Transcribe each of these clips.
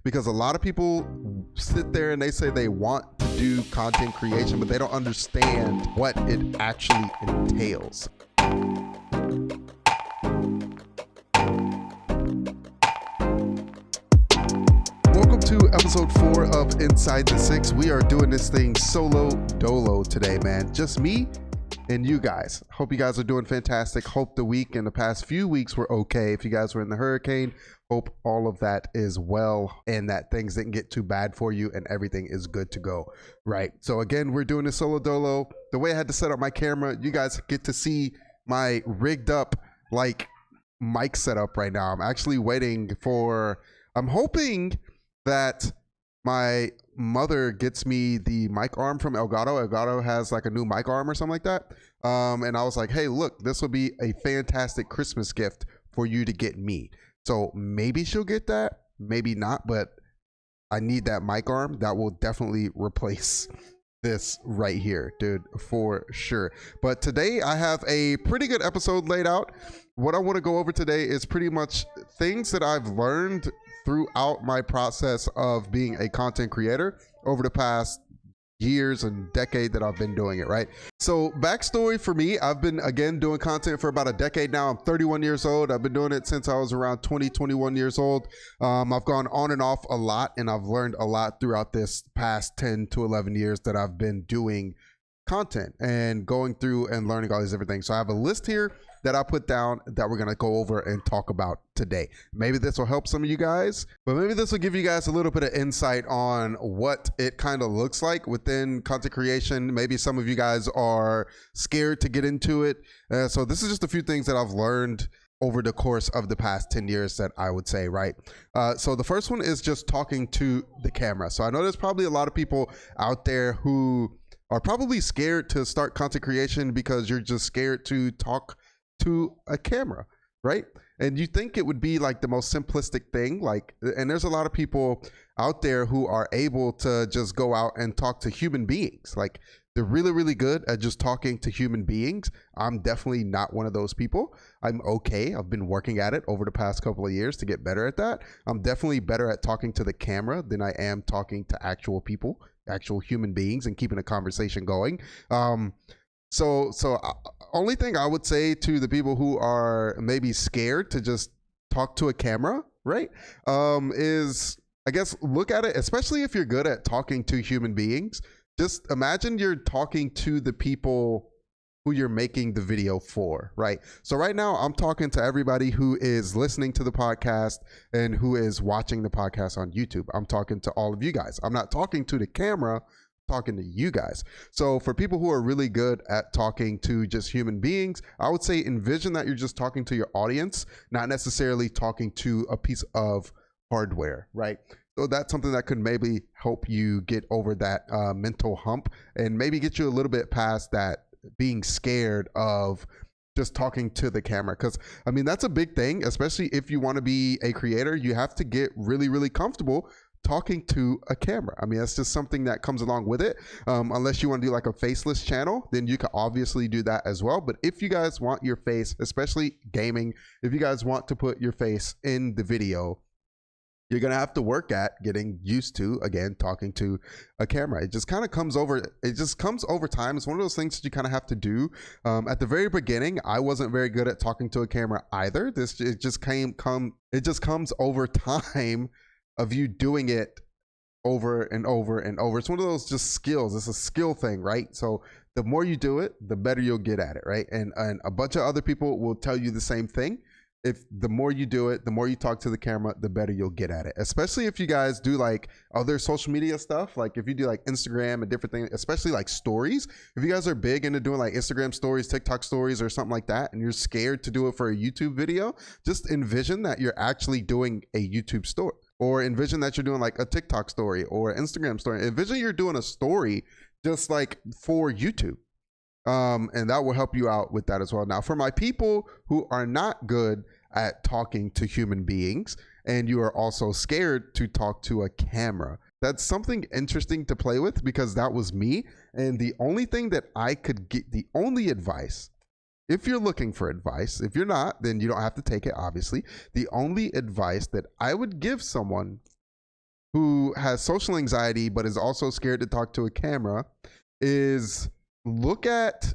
because a lot of people sit there and they say they want to do content creation, but they don't understand what it actually entails. Welcome to episode 4 of Inside the Six. We are doing this thing solo dolo today, man. Just me and you guys. Hope you guys are doing fantastic. Hope the week and the past few weeks were okay. If you guys were in the hurricane, hope all of that is well and that things didn't get too bad for you and everything is good to go, right? So again, we're doing this solo dolo. The way I had to set up my camera, you guys get to see my rigged up like mic setup right now. I'm actually waiting for, I'm hoping that my mother gets me the mic arm from Elgato. Elgato has like a new mic arm or something like that. And I was like, hey, look, this will be a fantastic Christmas gift for you to get me. So maybe she'll get that, maybe not, but I need that mic arm. That will definitely replace this right here, dude, for sure. But today I have a pretty good episode laid out. What I want to go over today is pretty much things that I've learned throughout my process of being a content creator over the past years and decade that I've been doing it, right? So backstory for me, I've been again doing content for about a decade now. I'm 31 years old. I've been doing it since I was around 21 years old. I've gone on and off a lot, and I've learned a lot throughout this past 10 to 11 years that I've been doing content and going through and learning all these different things. So I have a list here that I put down that we're going to go over and talk about today. Maybe this will help some of you guys, but maybe this will give you guys a little bit of insight on what it kind of looks like within content creation. Maybe some of you guys are scared to get into it. So this is just a few things that I've learned over the course of the past 10 years that I would say, right? So the first one is just talking to the camera. So I know there's probably a lot of people out there who are probably scared to start content creation because you're just scared to talk to a camera, right? And you think it would be like the most simplistic thing, like, and there's a lot of people out there who are able to just go out and talk to human beings. Like, they're really, really good at just talking to human beings. I'm definitely not one of those people. I'm okay. I've been working at it over the past couple of years to get better at that. I'm definitely better at talking to the camera than I am talking to actual people, actual human beings, and keeping a conversation going. So only thing I would say to the people who are maybe scared to just talk to a camera, right, is, I guess, look at it, especially if you're good at talking to human beings. Just imagine you're talking to the people who you're making the video for, right? So right now I'm talking to everybody who is listening to the podcast and who is watching the podcast on YouTube. I'm talking to all of you guys. I'm not talking to the camera, talking to you guys. So for people who are really good at talking to just human beings, I would say envision that you're just talking to your audience, not necessarily talking to a piece of hardware, right? So that's something that could maybe help you get over that mental hump and maybe get you a little bit past that being scared of just talking to the camera. Because I mean, that's a big thing, especially if you want to be a creator. You have to get really, really comfortable talking to a camera. I mean, that's just something that comes along with it. Unless you want to do like a faceless channel, then you can obviously do that as well. But if you guys want your face, especially gaming, if you guys want to put your face in the video, you're going to have to work at getting used to, again, talking to a camera. It just kind of comes over. It just comes over time. It's one of those things that you kind of have to do. At the very beginning, I wasn't very good at talking to a camera either. It just comes over time of you doing it over and over and over. It's one of those just skills. It's a skill thing, right? So the more you do it, the better you'll get at it, right? And a bunch of other people will tell you the same thing. If the more you do it, the more you talk to the camera, the better you'll get at it. Especially if you guys do like other social media stuff, like if you do like Instagram and different things, especially like stories. If you guys are big into doing like Instagram stories, TikTok stories, or something like that, and you're scared to do it for a YouTube video, just envision that you're actually doing a YouTube story, or envision that you're doing like a TikTok story or Instagram story. Envision you're doing a story just like for YouTube. And that will help you out with that as well. Now, for my people who are not good at talking to human beings, and you are also scared to talk to a camera, that's something interesting to play with, because that was me. And the only thing that I could get, the only advice, if you're looking for advice, if you're not, then you don't have to take it, obviously. The only advice that I would give someone who has social anxiety but is also scared to talk to a camera is look at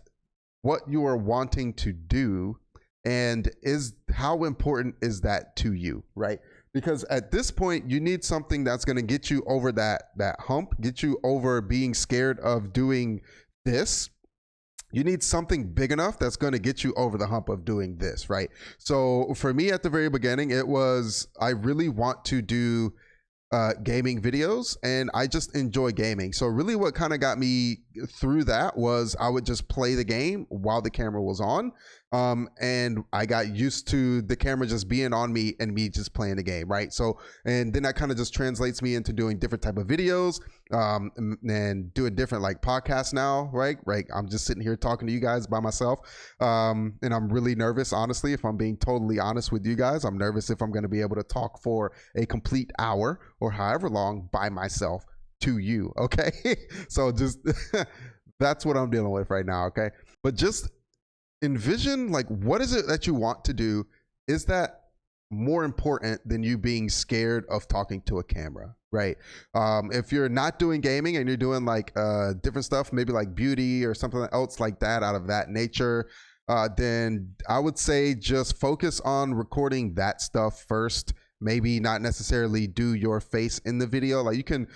what you are wanting to do and is how important is that to you, right? Because at this point you need something that's going to get you over that hump, get you over being scared of doing this. You need something big enough that's going to get you over the hump of doing this, right? So for me at the very beginning, it was I really want to do gaming videos, and I just enjoy gaming. So really what kind of got me through that was I would just play the game while the camera was on, and I got used to the camera just being on me and me just playing the game, right? So, and then that kind of just translates me into doing different type of videos, and doing different like podcasts now, right? I'm just sitting here talking to you guys by myself, and I'm really nervous, honestly. If I'm being totally honest with you guys, I'm nervous if I'm going to be able to talk for a complete hour or however long by myself to you, okay? So just that's what I'm dealing with right now, okay? But just envision, like, what is it that you want to do? Is that more important than you being scared of talking to a camera, right? If you're not doing gaming and you're doing like different stuff, maybe like beauty or something else like that out of that nature, then I would say just focus on recording that stuff first. Maybe not necessarily do your face in the video. Like, you can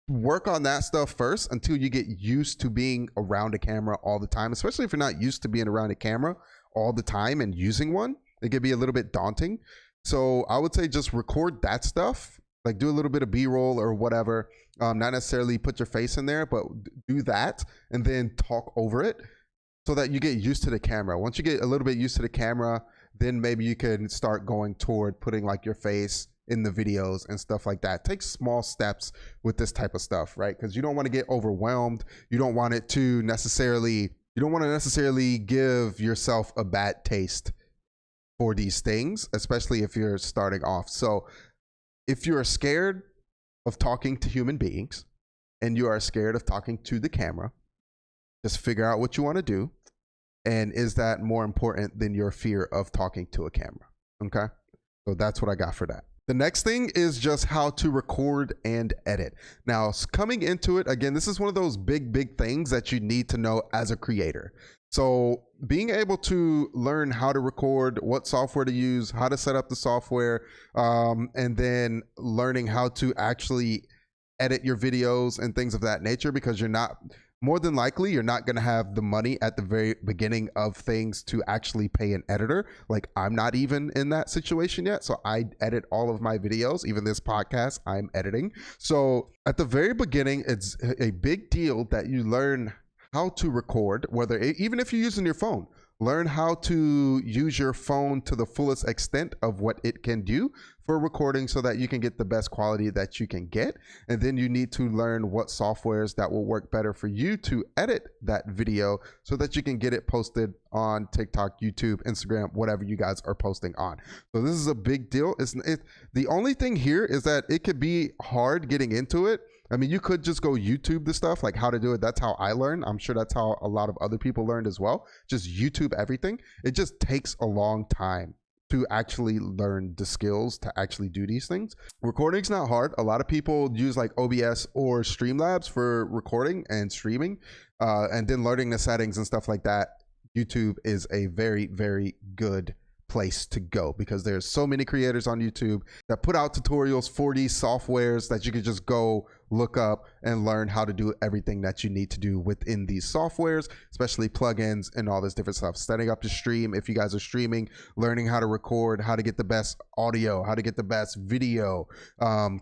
work on that stuff first until you get used to being around a camera all the time, especially if you're not used to being around a camera all the time and using one. It could be a little bit daunting. So I would say just record that stuff, like do a little bit of B-roll or whatever. Not necessarily put your face in there, but do that and then talk over it so that you get used to the camera. Once you get a little bit used to the camera, then maybe you can start going toward putting like your face in the videos and stuff like that. Take small steps with this type of stuff, right? Because you don't want to get overwhelmed. You don't want it to necessarily, you don't want to necessarily give yourself a bad taste for these things, especially if you're starting off. So if you're scared of talking to human beings and you are scared of talking to the camera, just figure out what you want to do. And is that more important than your fear of talking to a camera? Okay. So that's what I got for that. The next thing is just how to record and edit. Now, coming into it, again, this is one of those big things that you need to know as a creator. So being able to learn how to record, what software to use, how to set up the software, and then learning how to actually edit your videos and things of that nature, because you're not, more than likely, you're not going to have the money at the very beginning of things to actually pay an editor. Like, I'm not even in that situation yet. So I edit all of my videos, even this podcast I'm editing. So at the very beginning, it's a big deal that you learn how to record, even if you're using your phone. Learn how to use your phone to the fullest extent of what it can do for recording so that you can get the best quality that you can get. And then you need to learn what softwares that will work better for you to edit that video so that you can get it posted on TikTok, YouTube, Instagram, whatever you guys are posting on. So this is a big deal. The only thing here is that it could be hard getting into it. I mean, you could just go YouTube the stuff, like how to do it. That's how I learned. I'm sure that's how a lot of other people learned as well. Just YouTube everything. It just takes a long time to actually learn the skills to actually do these things. Recording's not hard. A lot of people use like OBS or Streamlabs for recording and streaming, and then learning the settings and stuff like that. YouTube is a very good place to go, because there's so many creators on YouTube that put out tutorials for these softwares that you could just go look up and learn how to do everything that you need to do within these softwares, especially plugins and all this different stuff. Setting up the stream, if you guys are streaming, learning how to record, how to get the best audio, how to get the best video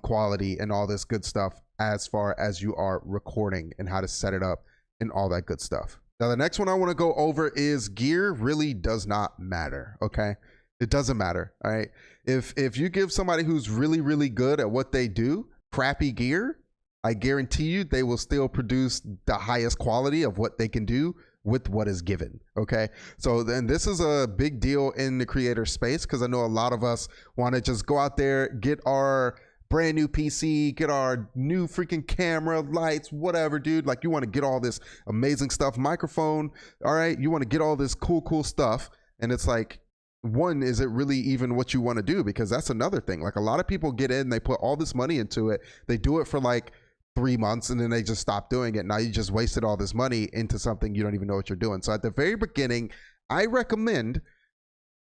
quality, and all this good stuff as far as you are recording, and how to set it up and all that good stuff. Now, the next one I want to go over is gear really does not matter, okay? It doesn't matter, all right? If you give somebody who's really good at what they do crappy gear, I guarantee you they will still produce the highest quality of what they can do with what is given, okay? So then this is a big deal in the creator space, because I know a lot of us want to just go out there, get our brand new PC, get our new freaking camera, lights, whatever, dude. Like, you want to get all this amazing stuff, microphone, all right? You want to get all this cool stuff. And it's like, one, is it really even what you want to do? Because that's another thing. Like, a lot of people get in, they put all this money into it, they do it for like 3 months, and then they just stop doing it. Now you just wasted all this money into something you don't even know what you're doing. So at the very beginning, I recommend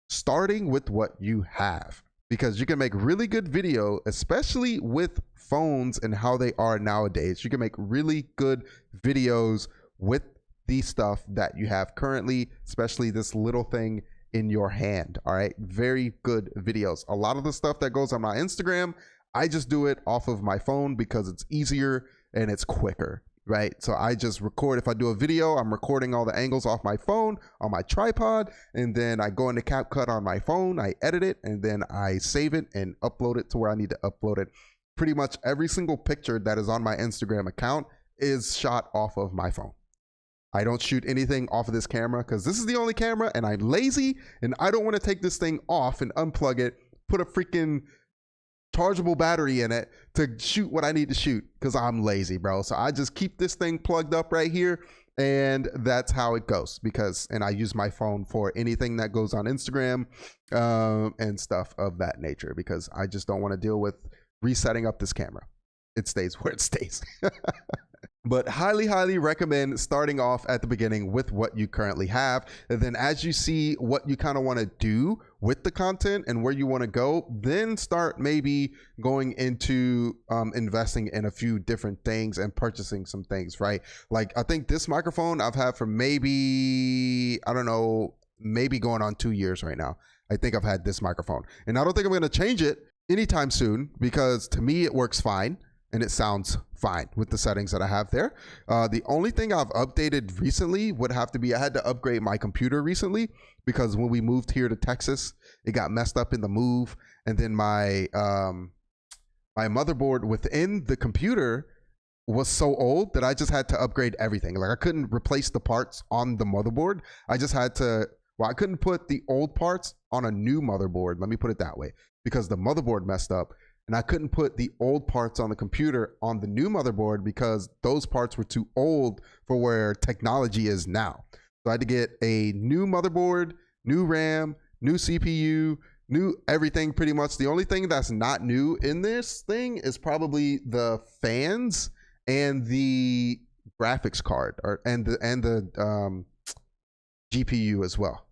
starting with what you have, because you can make really good video, especially with phones and how they are nowadays. You can make really good videos with the stuff that you have currently, especially this little thing in your hand. All right, very good videos. A lot of the stuff that goes on my Instagram, I just do it off of my phone because it's easier and it's quicker, right? So I just record. If I do a video, I'm recording all the angles off my phone on my tripod, and then I go into CapCut on my phone, I edit it, and then I save it and upload it to where I need to upload it. Pretty much every single picture that is on my Instagram account is shot off of my phone. I don't shoot anything off of this camera because this is the only camera, and I'm lazy, and I don't want to take this thing off and unplug it, put a freaking chargeable battery in it to shoot what I need to shoot, because I'm lazy, bro. So I just keep this thing plugged up right here, and that's how it goes. And I use my phone for anything that goes on Instagram and stuff of that nature, because I just don't want to deal with resetting up this camera. It stays where it stays. But highly recommend starting off at the beginning with what you currently have. And then as you see what you kind of want to do with the content and where you want to go, then start maybe going into investing in a few different things and purchasing some things, right? Like, I think this microphone I've had for maybe, I don't know, maybe going on 2 years right now. I think I've had this microphone, and I don't think I'm going to change it anytime soon, because to me it works fine. And it sounds fine with the settings that I have there. The only thing I've updated recently would have to be, I had to upgrade my computer recently, because when we moved here to Texas, it got messed up in the move. And then my motherboard within the computer was so old that I just had to upgrade everything. Like, I couldn't replace the parts on the motherboard. I just had to, well, I couldn't put the old parts on a new motherboard. Let me put it that way, because the motherboard messed up. And I couldn't put the old parts on the computer on the new motherboard because those parts were too old for where technology is now. So I had to get a new motherboard, new RAM, new CPU, new everything pretty much. The only thing that's not new in this thing is probably the fans and the graphics card, and the GPU as well.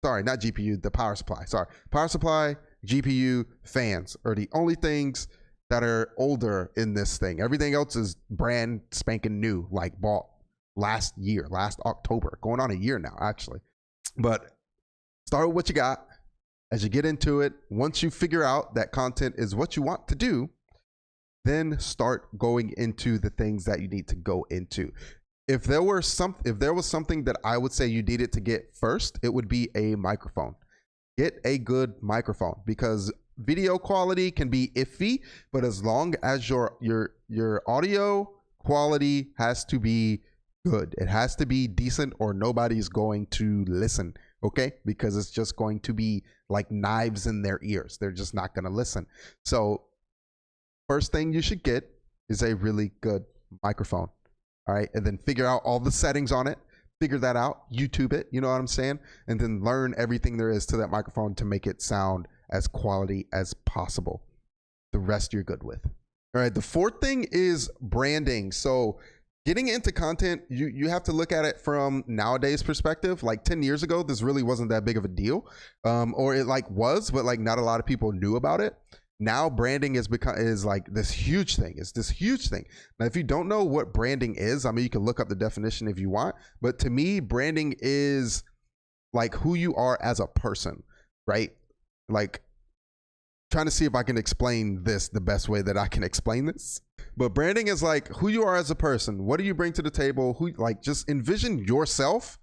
Sorry, not GPU, the power supply. Sorry, power supply, GPU, fans are the only things that are older in this thing. Everything else is brand spanking new, like bought last October, going on a year now, actually. But start with what you got. As you get into it, once you figure out that content is what you want to do, then start going into the things that you need to go into. If there was something that I would say you needed to get first, it would be a microphone. Get a good microphone, because video quality can be iffy, but as long as your audio quality has to be good, it has to be decent, or nobody's going to listen, okay? Because it's just going to be like knives in their ears. They're just not going to listen. So first thing you should get is a really good microphone. All right, and then figure out all the settings on it. Figure that out, YouTube it, you know what I'm saying? And then learn everything there is to that microphone to make it sound as quality as possible. The rest you're good with. All right, the fourth thing is branding. So getting into content, you have to look at it from nowadays perspective. Like 10 years ago, this really wasn't that big of a deal. Or it like was, but like not a lot of people knew about it. Now branding is like this huge thing. It's this huge thing. Now, if you don't know what branding is, I mean, you can look up the definition if you want, but to me, branding is like who you are as a person, right? Like, trying to see if I can explain this the best way that I can explain this. But branding is like who you are as a person. What do you bring to the table? Who, like, just envision yourself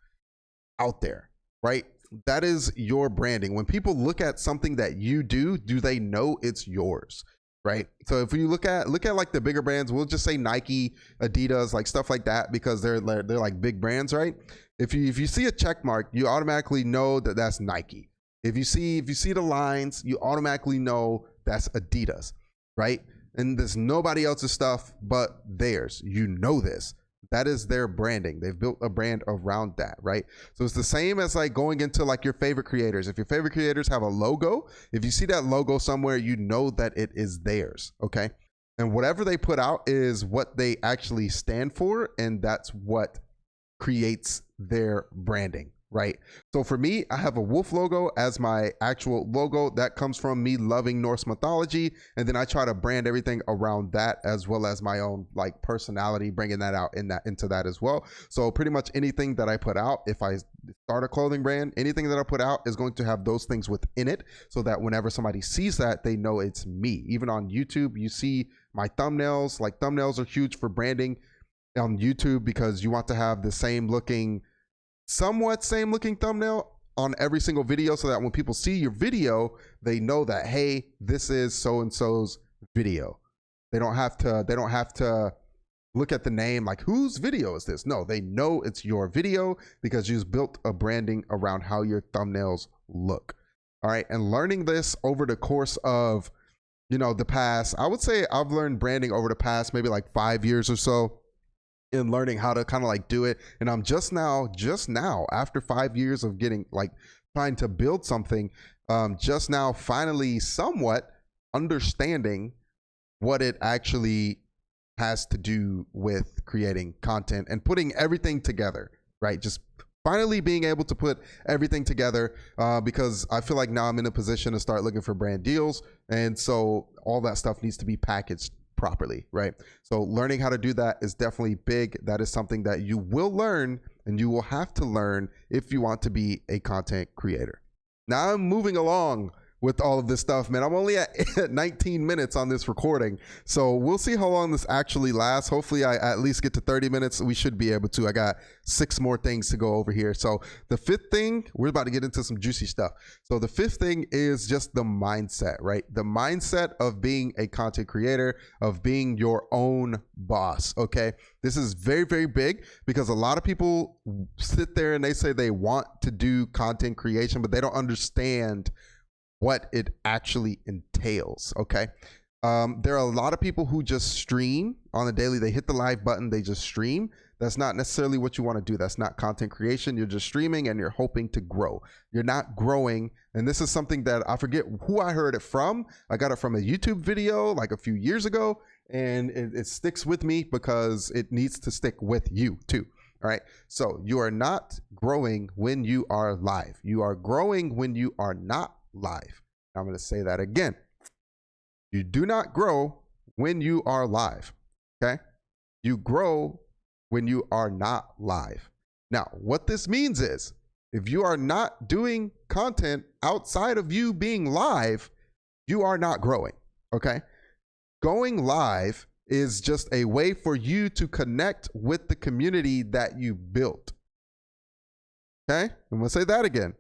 out there, right? That is your branding. When people look at something that you do they know it's yours, right? So if you look at like the bigger brands, we'll just say Nike, Adidas, like stuff like that, because they're like big brands, right? If you see a check mark, you automatically know that that's Nike. If you see the lines, you automatically know that's Adidas, right? And there's nobody else's stuff but theirs. You know this. That is their branding. They've built a brand around that, right? So it's the same as like going into like your favorite creators. If your favorite creators have a logo, if you see that logo somewhere, you know that it is theirs, okay? And whatever they put out is what they actually stand for, and that's what creates their branding, right? So for me, I have a wolf logo as my actual logo. That comes from me loving Norse mythology, and then I try to brand everything around that, as well as my own like personality, bringing that out into that as well. So pretty much anything that I put out, if I start a clothing brand, anything that I put out is going to have those things within it, so that whenever somebody sees that, they know it's me. Even on YouTube, you see my thumbnails. Like, thumbnails are huge for branding on YouTube, because you want to have the somewhat same looking thumbnail on every single video, so that when people see your video, they know that, hey, this is so and so's video. They don't have to look at the name like, whose video is this? No, they know it's your video because you've built a branding around how your thumbnails look. All right, and learning this over the course of, you know, the past, I would say I've learned branding over the past maybe like 5 years or so, in learning how to kind of like do it. And I'm just now after 5 years of getting like trying to build something, just now finally somewhat understanding what it actually has to do with creating content and putting everything together, right? Just finally being able to put everything together, because I feel like now I'm in a position to start looking for brand deals, and so all that stuff needs to be packaged properly, right? So learning how to do that is definitely big. That is something that you will learn, and you will have to learn if you want to be a content creator. Now I'm moving along with all of this stuff, man. I'm only at 19 minutes on this recording, so we'll see how long this actually lasts. Hopefully I at least get to 30 minutes. We should be able to. I got 6 more things to go over here. So the 5th thing, we're about to get into some juicy stuff. So the 5th thing is just the mindset, right? The mindset of being a content creator, of being your own boss, okay? This is very, very big, because a lot of people sit there and they say they want to do content creation, but they don't understand what it actually entails, okay? There are a lot of people who just stream on the daily. They hit the live button, they just stream. That's not necessarily what you want to do. That's not content creation. You're just streaming and you're hoping to grow. You're not growing. And this is something that I forget who I heard it from. I got it from a YouTube video like a few years ago, and it sticks with me because it needs to stick with you too. All right. So you are not growing when you are live. You are growing when you are not live. I'm going to say that again. You do not grow when you are live. Okay. You grow when you are not live. Now, what this means is, if you are not doing content outside of you being live, you are not growing. Okay. Going live is just a way for you to connect with the community that you built. Okay. I'm going to say that again.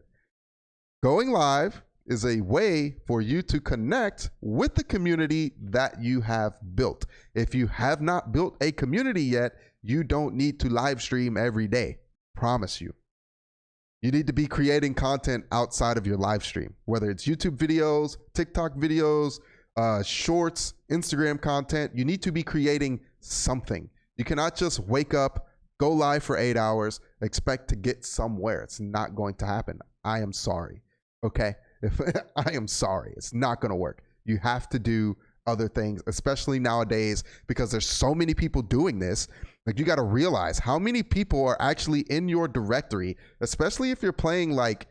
Going live is a way for you to connect with the community that you have built. If you have not built a community yet, you don't need to live stream every day. Promise you. You need to be creating content outside of your live stream, whether it's YouTube videos, TikTok videos, shorts, Instagram content. You need to be creating something. You cannot just wake up, go live for 8 hours, expect to get somewhere. It's not going to happen. I am sorry. Okay. I am sorry. It's not going to work. You have to do other things, especially nowadays, because there's so many people doing this. Like, you got to realize how many people are actually in your directory, especially if you're playing like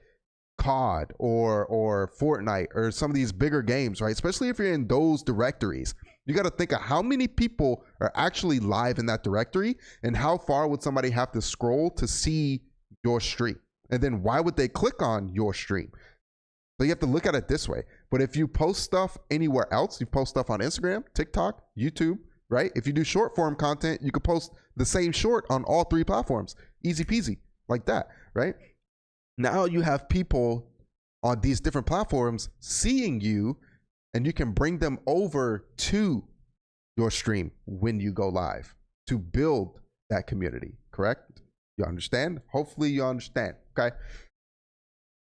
COD or Fortnite or some of these bigger games, right? Especially if you're in those directories. You got to think of how many people are actually live in that directory, and how far would somebody have to scroll to see your stream? And then why would they click on your stream? So you have to look at it this way. But if you post stuff anywhere else, you post stuff on Instagram, TikTok, YouTube, right? If you do short form content, you could post the same short on all 3 platforms. Easy peasy, like that, right? Now you have people on these different platforms seeing you, and you can bring them over to your stream when you go live to build that community, correct? You understand? Hopefully you understand, okay?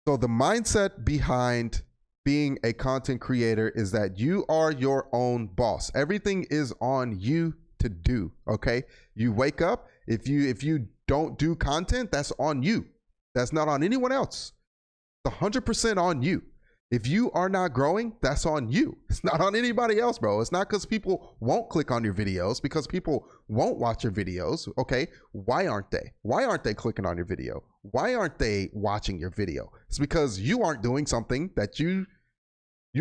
So the mindset behind being a content creator is that you are your own boss. Everything is on you. to do. Okay, you wake up. If you don't do content, that's on you. That's not on anyone else. It's 100% on you. If you are not growing, that's on you. It's not on anybody else, bro. It's not because people won't click on your videos, because people won't watch your videos. Okay, why aren't they? Why aren't they clicking on your video? Why aren't they watching your video? It's because you aren't doing something that you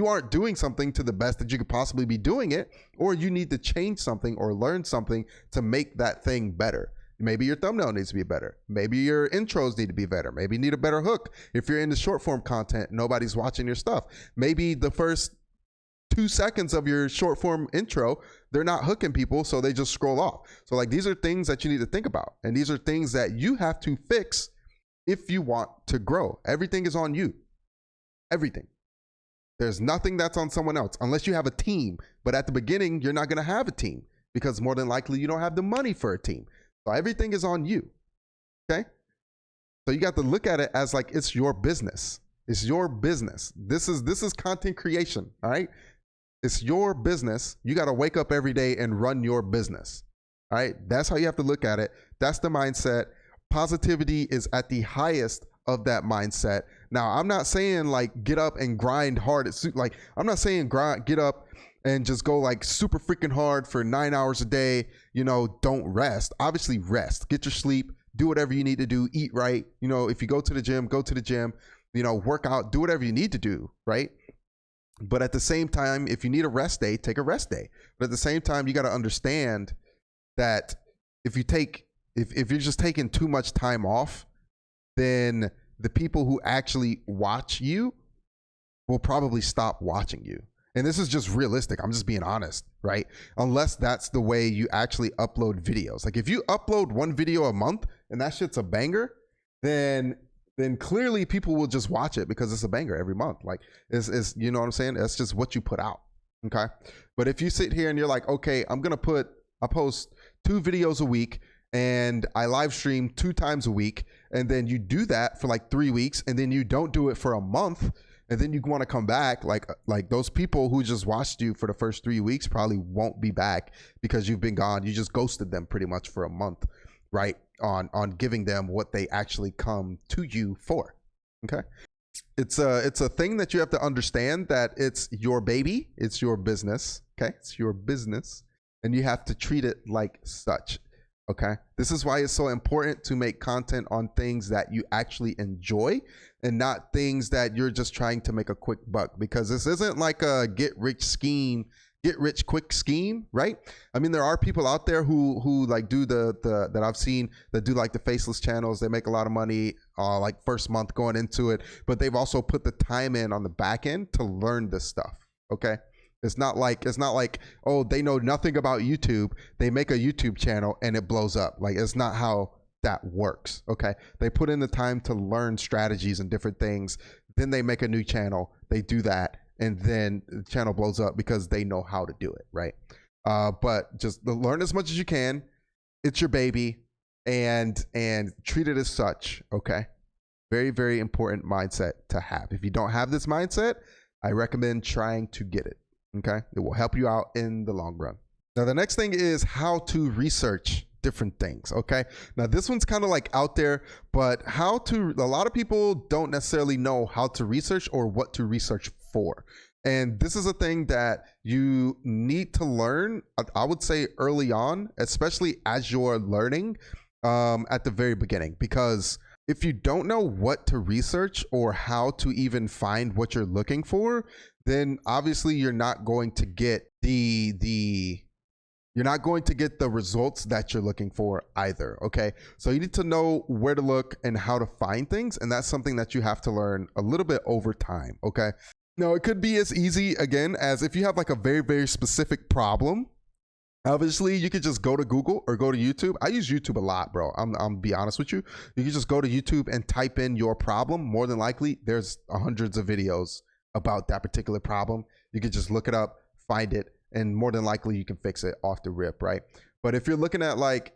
aren't doing something to the best that you could possibly be doing it, or you need to change something or learn something to make that thing better. Maybe your thumbnail needs to be better. Maybe your intros need to be better. Maybe you need a better hook. If you're into short form content, nobody's watching your stuff. Maybe the first 2 seconds of your short form intro, they're not hooking people, so they just scroll off. So like, these are things that you need to think about. And these are things that you have to fix if you want to grow. Everything is on you. Everything. There's nothing that's on someone else unless you have a team. But at the beginning, you're not going to have a team because more than likely you don't have the money for a team. So everything is on you. Okay. So you got to look at it as like, it's your business. It's your business. This is content creation. All right. It's your business. You got to wake up every day and run your business. All right. That's how you have to look at it. That's the mindset. Positivity is at the highest of that mindset. Now, I'm not saying like get up and grind hard. Like, I'm not saying get up and just go like super freaking hard for 9 hours a day. You know, don't rest. Obviously rest, get your sleep, do whatever you need to do, eat right. You know, if you go to the gym, go to the gym, you know, work out, do whatever you need to do, right? But at the same time, if you need a rest day, take a rest day. But at the same time, you got to understand that if you're just taking too much time off, then the people who actually watch you will probably stop watching you. And this is just realistic. I'm just being honest, right? Unless that's the way you actually upload videos. Like if you upload one video a month and that shit's a banger, then clearly people will just watch it because it's a banger every month. Like it's you know what I'm saying? That's just what you put out. Okay. But if you sit here and you're like, okay, I post 2 videos a week and I live stream 2 times a week, and then you do that for like 3 weeks and then you don't do it for a month, and then you want to come back, like those people who just watched you for the first 3 weeks probably won't be back because you've been gone. You just ghosted them pretty much for a month, right? On giving them what they actually come to you for. Okay. It's a thing that you have to understand, that it's your baby, it's your business. Okay. It's your business and you have to treat it like such. Okay. This is why it's so important to make content on things that you actually enjoy and not things that you're just trying to make a quick buck, because this isn't like a get rich quick scheme, right? I mean, there are people out there who like do that I've seen that do like the faceless channels. They make a lot of money like first month going into it, but they've also put the time in on the back end to learn this stuff. Okay. It's not like, oh, they know nothing about YouTube. They make a YouTube channel and it blows up. Like, it's not how that works. Okay. They put in the time to learn strategies and different things. Then they make a new channel. They do that. And then the channel blows up because they know how to do it. Right. But just learn as much as you can. It's your baby, and treat it as such. Okay. Very, very important mindset to have. If you don't have this mindset, I recommend trying to get it. Okay. It will help you out in the long run. Now, the next thing is how to research different things. Okay. Now, this one's kind of like out there, but a lot of people don't necessarily know how to research or what to research for. And this is a thing that you need to learn, I would say early on, especially as you're learning at the very beginning, because if you don't know what to research or how to even find what you're looking for, then obviously you're not going to get the results that you're looking for either. Okay. So you need to know where to look and how to find things. And that's something that you have to learn a little bit over time. Okay. Now, it could be as easy, again, as if you have like a very, very specific problem. Obviously, you could just go to Google or go to YouTube. I use YouTube a lot, bro. I'm be honest with you. You can just go to YouTube and type in your problem. More than likely, there's hundreds of videos about that particular problem. You could just look it up, find it, and more than likely you can fix it off the rip, right? But if you're looking at like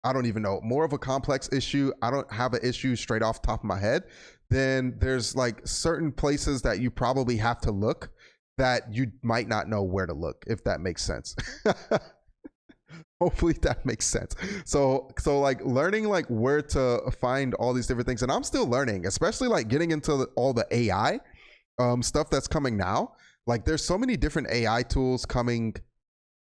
I don't even know, more of a complex issue, I don't have an issue straight off the top of my head, then there's like certain places that you probably have to look that you might not know where to look, if that makes sense. Hopefully that makes sense. So like learning like where to find all these different things, and I'm still learning, especially like getting into all the AI stuff that's coming now. Like there's so many different AI tools coming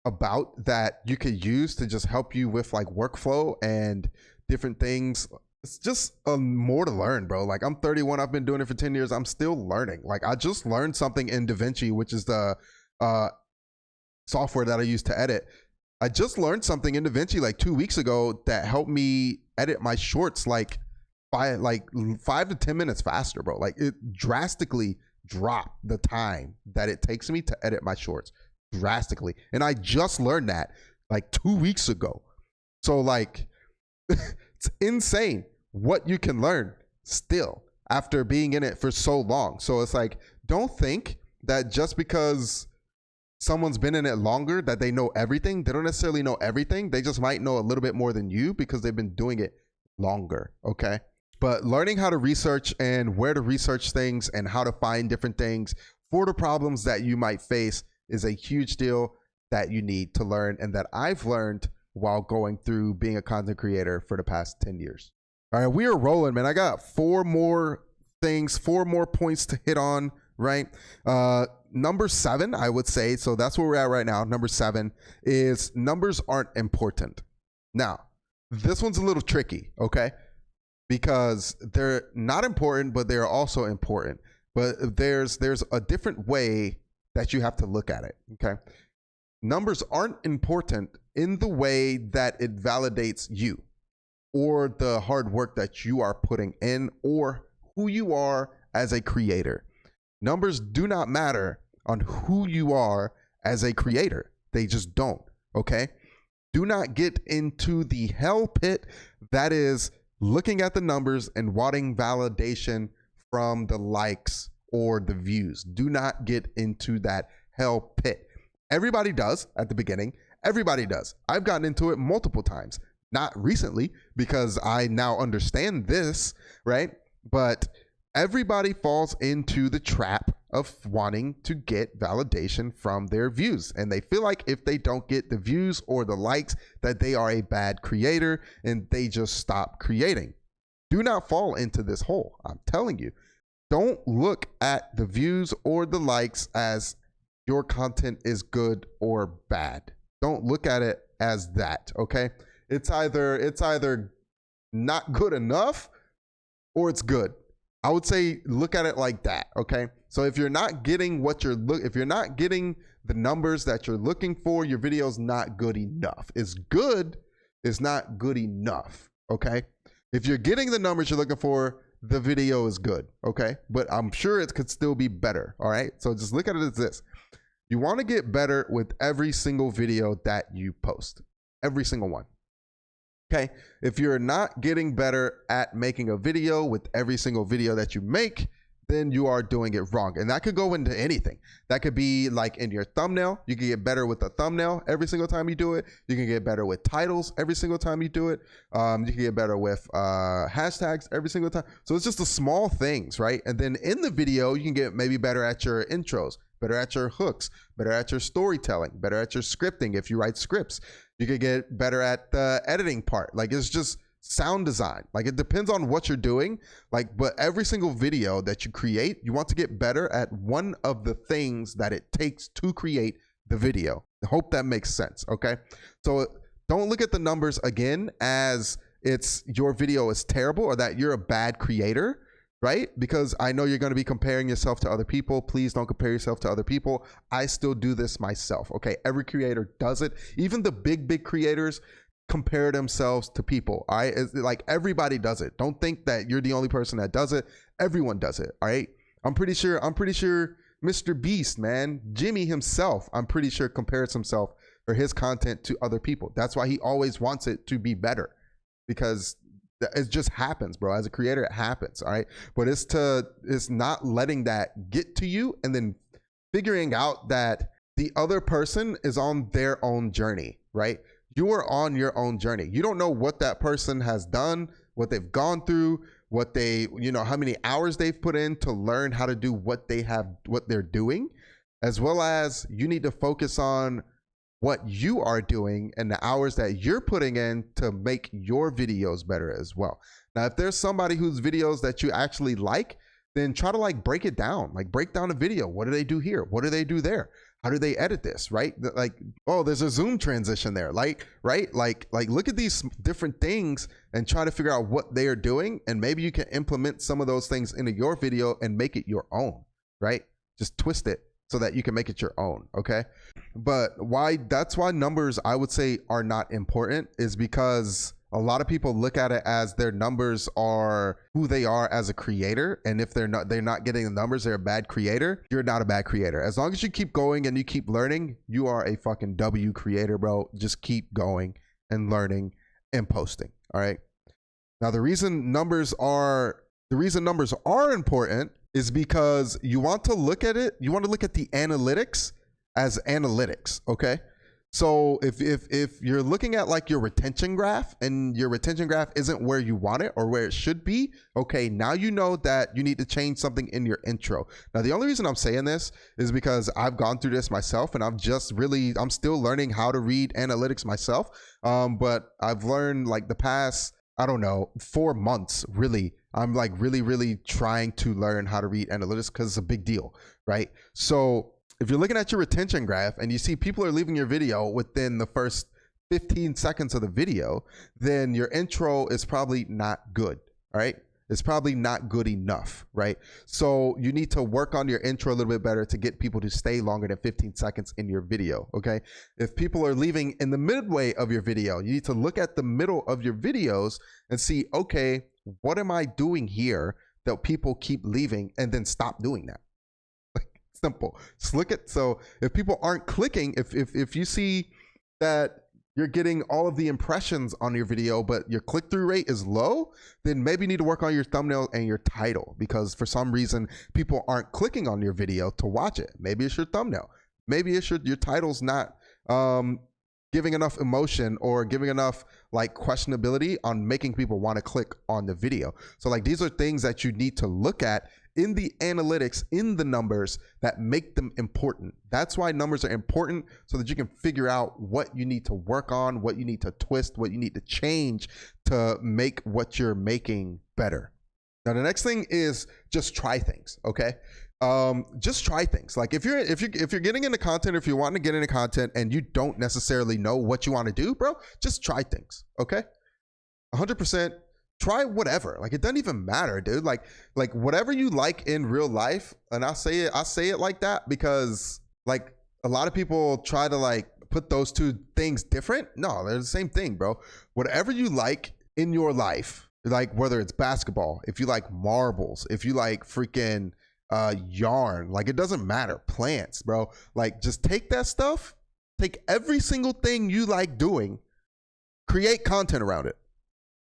about that you could use to just help you with like workflow and different things. It's just more to learn, bro. Like I'm 31, I've been doing it for 10 years. I'm still learning. Like I just learned something in DaVinci, which is the software that I use to edit. I just learned something in DaVinci like 2 weeks ago that helped me edit my shorts like 5 to 10 minutes faster, bro. Like it drastically dropped the time that it takes me to edit my shorts drastically. And I just learned that like 2 weeks ago. So like it's insane what you can learn still after being in it for so long. So it's like, don't think that just because someone's been in it longer that they know everything. They don't necessarily know everything. They just might know a little bit more than you because they've been doing it longer. Okay. But learning how to research and where to research things and how to find different things for the problems that you might face is a huge deal that you need to learn, and that I've learned while going through being a content creator for the past 10 years. All right, we are rolling, man. I got 4 more things, 4 more points to hit on, right? Number 7, I would say, so that's where we're at right now. Number 7 is numbers aren't important. Now, this one's a little tricky, okay? Because they're not important, but they're also important. But there's a different way that you have to look at it, okay? Numbers aren't important in the way that it validates you or the hard work that you are putting in or who you are as a creator. Numbers do not matter on who you are as a creator. They just don't, okay? Do not get into the hell pit that is looking at the numbers and wanting validation from the likes or the views. Do not get into that hell pit. Everybody does at the beginning. Everybody does. I've gotten into it multiple times. Not recently because I now understand this, right? But everybody falls into the trap of wanting to get validation from their views. And they feel like if they don't get the views or the likes, that they are a bad creator and they just stop creating. Do not fall into this hole. I'm telling you. Don't look at the views or the likes as your content is good or bad. Don't look at it as that, okay? It's either not good enough or it's good. I would say look at it like that, okay? So if you're not getting if you're not getting the numbers that you're looking for, your video's not good enough. It's good, it's not good enough, okay? If you're getting the numbers you're looking for, the video is good, okay? But I'm sure it could still be better, all right? So just look at it as this. You want to get better with every single video that you post, every single one. Okay, if you're not getting better at making a video with every single video that you make, then you are doing it wrong. And that could go into anything. That could be like in your thumbnail. You can get better with the thumbnail every single time you do it. You can get better with titles every single time you do it. You can get better with hashtags every single time. So it's just the small things, right? And then in the video, you can get maybe better at your intros, better at your hooks, better at your storytelling, better at your scripting if you write scripts. You could get better at the editing part. Like it's just sound design. Like it depends on what you're doing. Like, but every single video that you create, you want to get better at one of the things that it takes to create the video. I hope that makes sense. Okay. So don't look at the numbers again as it's your video is terrible or that you're a bad creator, right? Because I know you're going to be comparing yourself to other people. Please don't compare yourself to other people. I still do this myself. Okay. Every creator does it. Even the big creators compare themselves to people. All right. It's like everybody does it. Don't think that you're the only person that does it. Everyone does it. All right. I'm pretty sure Mr. Beast, man, Jimmy himself, I'm pretty sure compares himself or his content to other people. That's why he always wants it to be better, because it just happens, bro. As a creator, it happens. All right. But it's not letting that get to you and then figuring out that the other person is on their own journey, right? You are on your own journey. You don't know what that person has done, what they've gone through, what they, how many hours they've put in to learn how to do what they're doing, as well as you need to focus on what you are doing and the hours that you're putting in to make your videos better as well. Now, if there's somebody whose videos that you actually like, then try to like break it down, like break down a video. What do they do here? What do they do there? How do they edit this? Right? Like, oh, there's a zoom transition there. Like, right? Like look at these different things and try to figure out what they are doing. And maybe you can implement some of those things into your video and make it your own, right? Just twist it so that you can make it your own. Okay. But that's why numbers, I would say, are not important, is because a lot of people look at it as their numbers are who they are as a creator. And if they're not getting the numbers, they're a bad creator. You're not a bad creator. As long as you keep going and you keep learning, you are a fucking W creator, bro. Just keep going and learning and posting. All right. Now, the reason numbers are important is because you want to look at it. You want to look at the analytics as analytics. Okay. So if you're looking at like your retention graph and your retention graph isn't where you want it or where it should be, okay, now you know that you need to change something in your intro. Now, the only reason I'm saying this is because I've gone through this myself and I'm still learning how to read analytics myself. But I've learned like the past, I don't know, 4 months, really. I'm like really trying to learn how to read analytics because it's a big deal, right? So if you're looking at your retention graph and you see people are leaving your video within the first 15 seconds of the video, then your intro is probably not good, all right? It's probably not good enough, right? So you need to work on your intro a little bit better to get people to stay longer than 15 seconds in your video, okay? If people are leaving in the midway of your video, you need to look at the middle of your videos and see, okay, what am I doing here that people keep leaving, and then stop doing that. Simple. Just look at, so if people aren't clicking, if you see that you're getting all of the impressions on your video, but your click-through rate is low, then maybe you need to work on your thumbnail and your title, because for some reason people aren't clicking on your video to watch it. Maybe it's your thumbnail. Maybe it's your title's not giving enough emotion or giving enough like questionability on making people want to click on the video. So like these are things that you need to look at in the analytics, in the numbers that make them important. That's why numbers are important, so that you can figure out what you need to work on, what you need to twist, what you need to change to make what you're making better. Now, the next thing is just try things, okay? Just try things. Like if you're getting into content, if you're wanting to get into content and you don't necessarily know what you want to do, bro, just try things, okay? 100%. Try whatever. Like it doesn't even matter, dude. Like whatever you like in real life. And I say it like that because like a lot of people try to like put those two things different. No, they're the same thing, bro. Whatever you like in your life, like whether it's basketball, if you like marbles, if you like freaking yarn, like it doesn't matter. Plants, bro. Like just take that stuff, take every single thing you like doing, create content around it.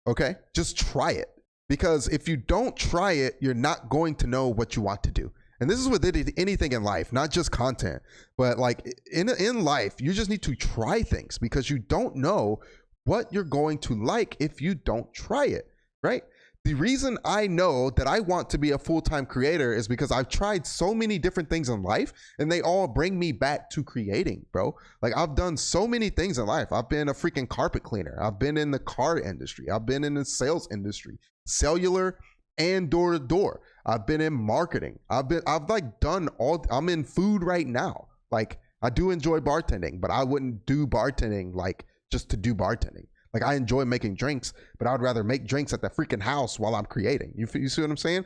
Okay, just try it, because if you don't try it, you're not going to know what you want to do. And this is with anything in life, not just content, but like in life, you just need to try things, because you don't know what you're going to like if you don't try it, right? The reason I know that I want to be a full-time creator is because I've tried so many different things in life and they all bring me back to creating, bro. Like I've done so many things in life. I've been a freaking carpet cleaner. I've been in the car industry. I've been in the sales industry, cellular and door to door. I've been in marketing. I've like done all, I'm in food right now. Like I do enjoy bartending, but I wouldn't do bartending like just to do bartending. Like I enjoy making drinks, but I would rather make drinks at the freaking house while I'm creating. You see what I'm saying?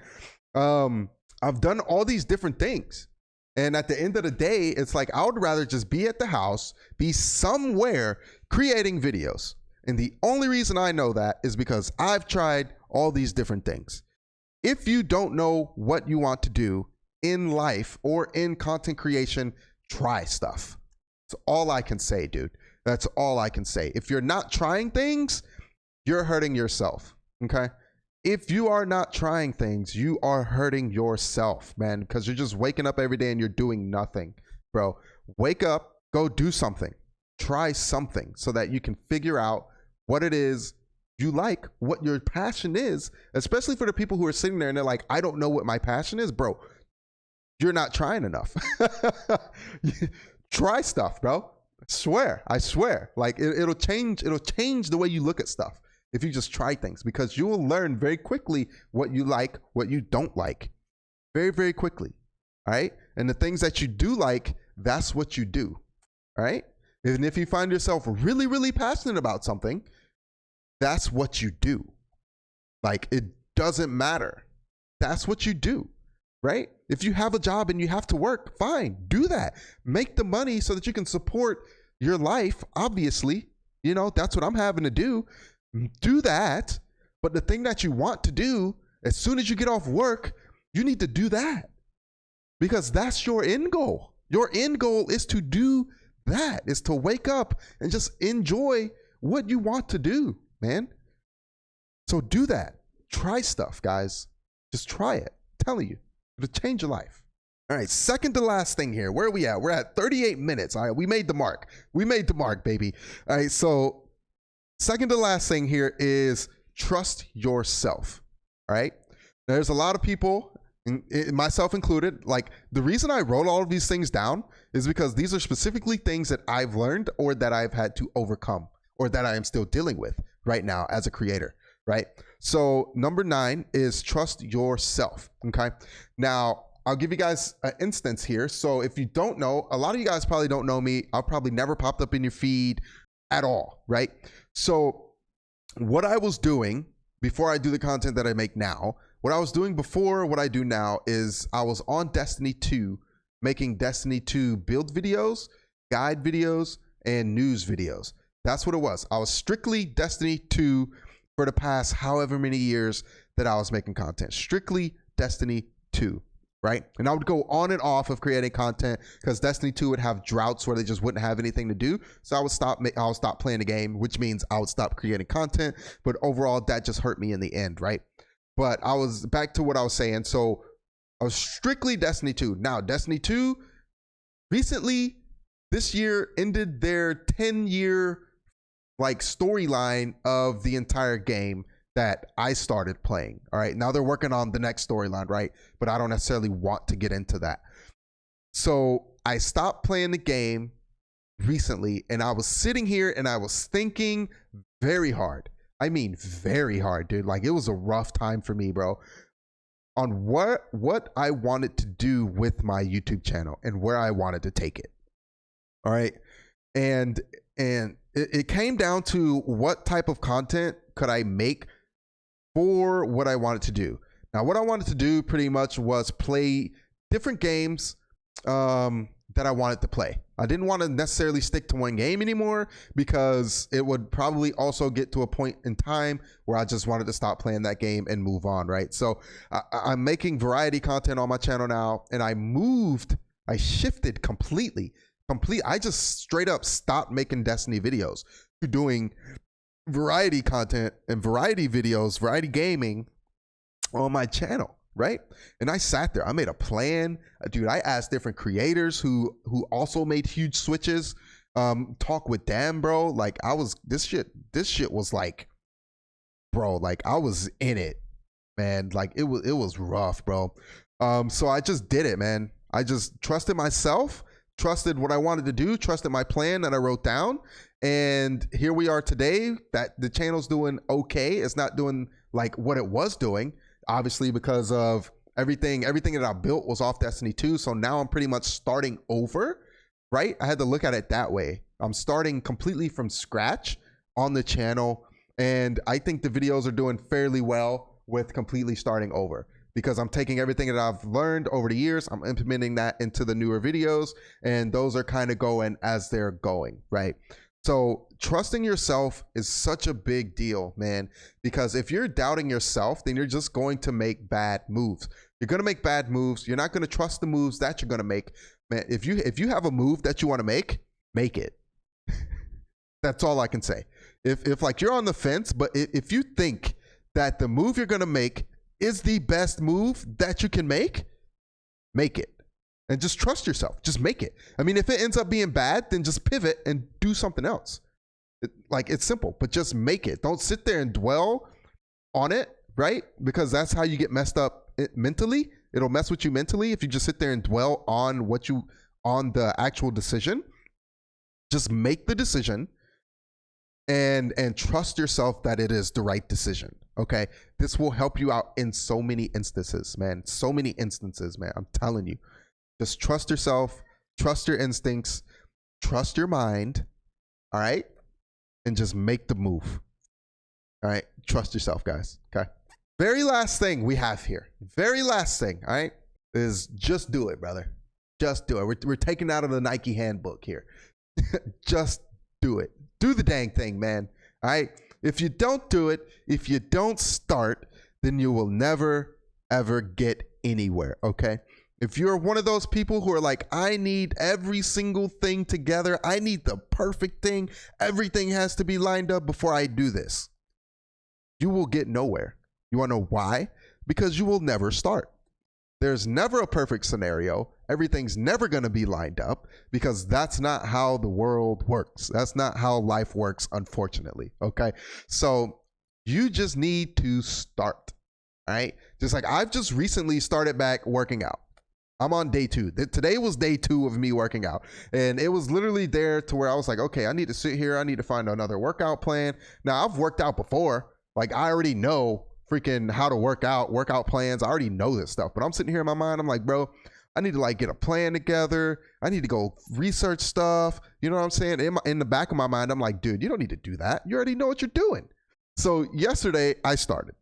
I've done all these different things. And at the end of the day, it's like, I would rather just be at the house, be somewhere creating videos. And the only reason I know that is because I've tried all these different things. If you don't know what you want to do in life or in content creation, try stuff. That's all I can say, dude. That's all I can say. If you're not trying things, you're hurting yourself, okay? If you are not trying things, you are hurting yourself, man, because you're just waking up every day and you're doing nothing, bro. Wake up, go do something. Try something so that you can figure out what it is you like, what your passion is, especially for the people who are sitting there and they're like, I don't know what my passion is, bro. You're not trying enough. Try stuff, bro. I swear. Like it'll change the way you look at stuff if you just try things, because you will learn very quickly what you like, what you don't like. Very, very quickly. All right. And the things that you do like, that's what you do. All right. And if you find yourself really, really passionate about something, that's what you do. Like, it doesn't matter. That's what you do. Right? If you have a job and you have to work, fine, do that. Make the money so that you can support your life. Obviously, you know, that's what I'm having to do. Do that. But the thing that you want to do, as soon as you get off work, you need to do that, because that's your end goal. Your end goal is to do that, is to wake up and just enjoy what you want to do, man. So do that. Try stuff, guys. Just try it. I'm telling you. It'll change your life. All right, second to last thing here. Where are we at? We're at 38 minutes. All right, we made the mark. We made the mark, baby. All right, so second to last thing here is trust yourself. All right, there's a lot of people, myself included, like, the reason I wrote all of these things down is because these are specifically things that I've learned or that I've had to overcome or that I am still dealing with right now as a creator. Right? So number 9 is trust yourself. Okay. Now I'll give you guys an instance here. So if you don't know, a lot of you guys probably don't know me. I'll probably never popped up in your feed at all. Right? So what I was doing before I do the content that I make now, what I was doing before what I do now is I was on Destiny 2, making Destiny 2 build videos, guide videos, and news videos. That's what it was. I was strictly Destiny 2 for the past however many years that I was making content. Strictly Destiny 2, right? And I would go on and off of creating content because Destiny 2 would have droughts where they just wouldn't have anything to do. So I would stop playing the game, which means I would stop creating content. But overall, that just hurt me in the end, right? But I was back to what I was saying. So I was strictly Destiny 2. Now, Destiny 2 recently this year ended their 10-year like storyline of the entire game that I started playing. All right. Now they're working on the next storyline, right? But I don't necessarily want to get into that. So I stopped playing the game recently, and I was sitting here and I was thinking very hard. I mean, very hard, dude. Like, it was a rough time for me, bro, on what I wanted to do with my YouTube channel and where I wanted to take it. All right. And it came down to what type of content could I make for what I wanted to do. Now, what I wanted to do pretty much was play different games that I wanted to play. I didn't want to necessarily stick to one game anymore because it would probably also get to a point in time where I just wanted to stop playing that game and move on, right? So I'm making variety content on my channel now, and I shifted completely. I just straight up stopped making Destiny videos to doing variety content and variety videos, variety gaming on my channel, right? And I sat there, I made a plan, dude. I asked different creators who also made huge switches, talk with them, bro. Like, this shit was like, bro, like, I was in it, man. Like, it was rough, bro. So I just did it, man. I just trusted myself, trusted what I wanted to do, trusted my plan that I wrote down, and here we are today. That the channel's doing okay. It's not doing like what it was doing, obviously, because of everything that I built was off Destiny 2. So now I'm pretty much starting over, right? I had to look at it that way. I'm starting completely from scratch on the channel, and I think the videos are doing fairly well with completely starting over, because I'm taking everything that I've learned over the years, I'm implementing that into the newer videos, and those are kind of going as they're going, right? So trusting yourself is such a big deal, man, because if you're doubting yourself, then you're just going to make bad moves. You're going to make bad moves. You're not going to trust the moves that you're going to make. Man, if you have a move that you want to make it. That's all I can say. If like you're on the fence, but if you think that the move you're going to make is the best move that you can make it. And just trust yourself. Just make it. I mean, if it ends up being bad, then just pivot and do something else. It's simple, but just make it. Don't sit there and dwell on it, right? Because that's how you get messed up mentally. It'll mess with you mentally if you just sit there and dwell on on the actual decision. Just make the decision and trust yourself that it is the right decision. Okay. This will help you out in so many instances, man. So many instances, man. I'm telling you. Just trust yourself, trust your instincts, trust your mind. All right. And just make the move. All right. Trust yourself, guys. Okay. Very last thing we have here. Very last thing. All right. Is just do it, brother. Just do it. We're taking out of the Nike handbook here. Just do it. Do the dang thing, man. All right. If you don't do it, if you don't start, then you will never, ever get anywhere. Okay. If you're one of those people who are like, I need every single thing together, I need the perfect thing, everything has to be lined up before I do this, you will get nowhere. You want to know why? Because you will never start. There's never a perfect scenario. Everything's never going to be lined up because that's not how the world works. That's not how life works, unfortunately. Okay. So you just need to start. All right. Just like I've just recently started back working out. I'm on day 2. Today was day 2 of me working out. And it was literally there to where I was like, okay, I need to sit here. I need to find another workout plan. Now I've worked out before. Like I already know freaking how to workout plans. I already know this stuff, but I'm sitting here in my mind. I'm like, bro, I need to like get a plan together. I need to go research stuff. You know what I'm saying? In the back of my mind, I'm like, dude, you don't need to do that. You already know what you're doing. So yesterday I started,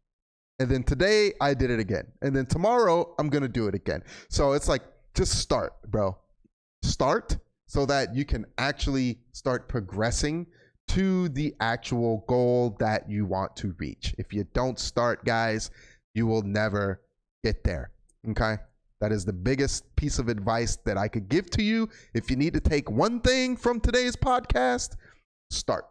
and then today I did it again. And then tomorrow I'm going to do it again. So it's like, just start, bro. Start so that you can actually start progressing to the actual goal that you want to reach. If you don't start, guys, you will never get there. Okay. That is the biggest piece of advice that I could give to you. If you need to take one thing from today's podcast, start.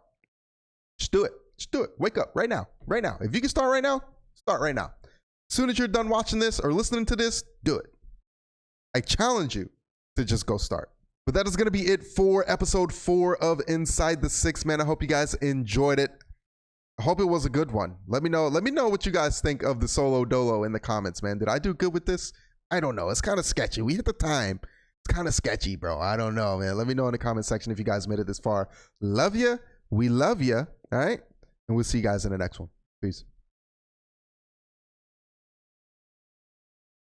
Just do it. Just do it. Wake up right now. Right now. If you can start right now, start right now. As soon as you're done watching this or listening to this, do it. I challenge you to just go start. But that is going to be it for episode 4 of Inside the Six, man. I hope you guys enjoyed it. I hope it was a good one. Let me know what you guys think of the solo dolo in the comments, man. Did I do good with this? I don't know. It's kind of sketchy. We hit the time. It's kind of sketchy, bro. I don't know, man. Let me know in the comment section if you guys made it this far. Love you. We love you. All right. And we'll see you guys in the next one. Peace.